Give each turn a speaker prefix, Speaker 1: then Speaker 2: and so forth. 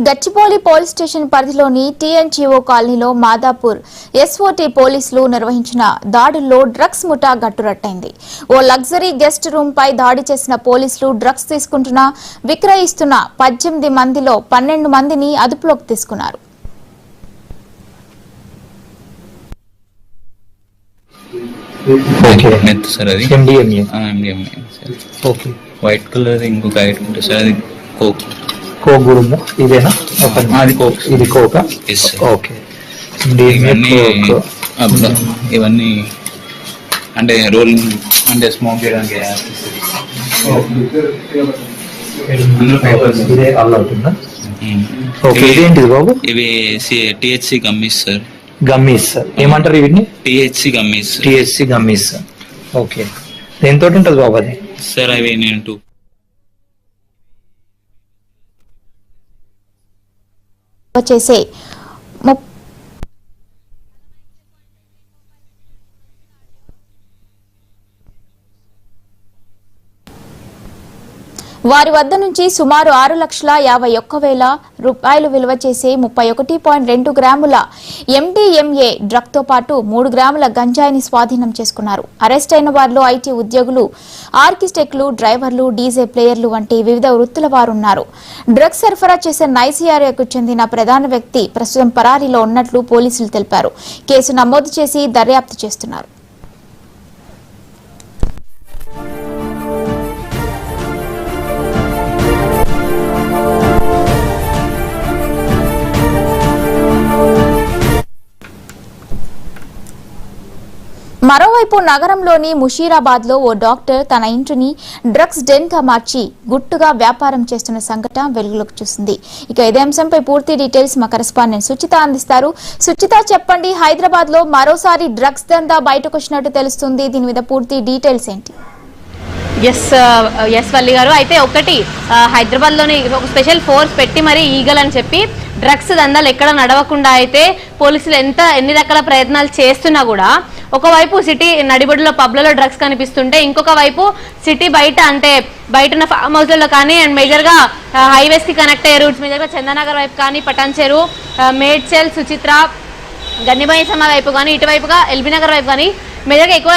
Speaker 1: Gachibowli police station పరిధిలోని TNGO కాలనీలో Madhapur SOT పోలీసులు నిర్వహించిన దాడుల్లో డ్రగ్స్ ముఠా గట్టురట్టయింది. ఓ లగ్జరీ గెస్ట్ రూమ్ పై దాడి చేసిన పోలీసులు డ్రగ్స్ తీసుకుంటున్న విక్రయిస్తున్న 18 మందిలో 12 మందిని అదుపులోకి తీసుకున్నారు.
Speaker 2: వైట్ కలర్ ఇంకొక ఐటమ్ ఉంటుంది సార్, అది కోక్.
Speaker 3: కోక్ గురుము ఇదేనా?
Speaker 2: అది కోక్.
Speaker 3: ఇది కోక. ఓకే.
Speaker 2: ఇవన్నీ అంటే రోలింగ్ అంటే స్మోక్ చేయడానికి
Speaker 3: ఇదే అల్ అవుతుందా? ఓకే. ఇదేంటిది బాబు?
Speaker 2: ఇవి THC gummies sir.
Speaker 3: Gummies sir ఏమంటారు వీటిని?
Speaker 2: THC gummies.
Speaker 3: THC gummies. Okay. దేంతో ఉంటుంది బాబు అది?
Speaker 2: సార్ అవి నేను
Speaker 1: చేసే వారి వద్ద నుంచి సుమారు 6,51,000 రూపాయలు విలువ చేసే 31.2 గ్రాముల ఎండీఎంఏ డ్రగ్ తో పాటు 3 గ్రాముల గంజాయిని స్వాధీనం చేసుకున్నారు. అరెస్ట్ అయిన వారిలో ఐటీ ఉద్యోగులు, ఆర్కిటెక్టులు, డ్రైవర్లు, డీజే ప్లేయర్లు వంటి వివిధ వృత్తుల వారున్నారు. డ్రగ్స్ సరఫరా చేసే నైజీరియాకు చెందిన ప్రధాన వ్యక్తి ప్రస్తుతం పరారీలో ఉన్నట్లు పోలీసులు తెలిపారు. కేసు నమోదు చేసి దర్యాప్తు చేస్తున్నారు. మరోవైపు నగరంలోని ముషీరాబాద్ లో ఓ డాక్టర్ తన ఇంటిని డ్రగ్స్ డెన్ గా మార్చి గుట్టుగా వ్యాపారం చేస్తున్న సంఘటన వెలుగులోకి చూసింది. ఇక ఇదే అంశంపై పూర్తి డీటెయిల్స్ మా కరెస్పాండెంట్ సుచిత అందిస్తారు. సుచిత, చెప్పండి, హైదరాబాద్ లో మరోసారి డ్రగ్స్ దందా బయటకు వచ్చినట్టు తెలుస్తుంది. దీని మీద పూర్తి డీటెయిల్స్ ఏంటి?
Speaker 4: ఎస్ వల్లి గారు, అయితే ఒకటి హైదరాబాద్ లోని ఒక స్పెషల్ ఫోర్స్ పెట్టి మరి ఈగల్ అని చెప్పి డ్రగ్స్ దందాలు ఎక్కడ నడవకుండా అయితే పోలీసులు ఎన్ని రకాల ప్రయత్నాలు చేస్తున్నా కూడా ఒకవైపు సిటీ నడిబొడ్డులో పబ్లలో డ్రగ్స్ కనిపిస్తుంటే ఇంకొక వైపు సిటీ బయట అంటే బయట ఉన్న ఫామ్ హౌస్లలో కానీ అండ్ మేజర్గా హైవేస్ కి కనెక్ట్ అయ్యే రూట్స్ మేజర్గా చందనగర్ వైపు కానీ, పటాన్చెరు, మేడ్చల్, సుచిత్ర, గన్నిబాయి సమ వైపు కానీ, ఇటువైపుగా ఎల్బీ నగర్ వైపు కానీ మేజర్గా ఎక్కువ